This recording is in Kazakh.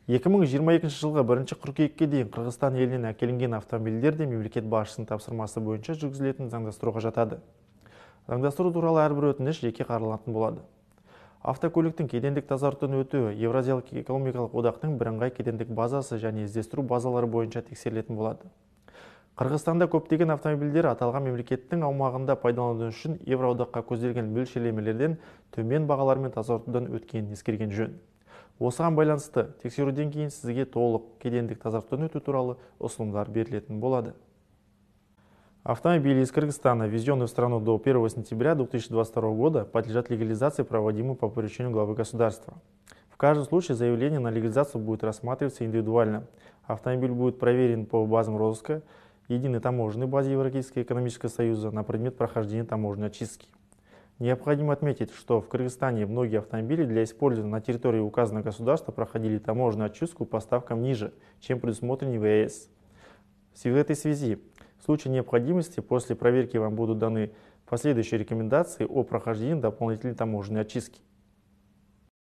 2022 жылғы 1 қыркүйекке дейін Қырғызстан елінен әкелінген автомобильдер де мемлекет басшысының тапсырмасы бойынша жүргізілетін заңдастыруға жатады. Заңдастыру туралы әрбір өтініш жеке қаралатын болады. Автокөліктің кедендік тазартудан өтуі Евразиялық экономикалық одақтың бірыңғай кедендік базасы және іздестіру базалары бойынша тексерілетін болады. Қырғызстанда көптеген автомобильдер аталған мемлекеттің аумағында пайдалану үшін Евроодаққа көзделген мөлшерлемелерден төмен бағалармен тазартудан өткенін ескерген жөн. Осыған байланысты тексеруден кейін сізге толық кедендік тазартудан өту туралы ұсынымдар берілетін болады. Автомобили из Кыргызстана, ввезенные в страну до 1 сентября 2022 года, подлежат легализации, проводимой по поручению главы государства. В каждом случае заявление на легализацию будет рассматриваться индивидуально. Автомобиль будет проверен по базам розыска, единой таможенной базе Европейского экономического союза на предмет прохождения таможенной очистки. Необходимо отметить, что в Кыргызстане многие автомобили для использования на территории указанного государства проходили таможенную очистку по ставкам ниже, чем предусмотрено в ЕС. В этой связи, в случае необходимости, после проверки вам будут даны последующие рекомендации о прохождении дополнительной таможенной очистки.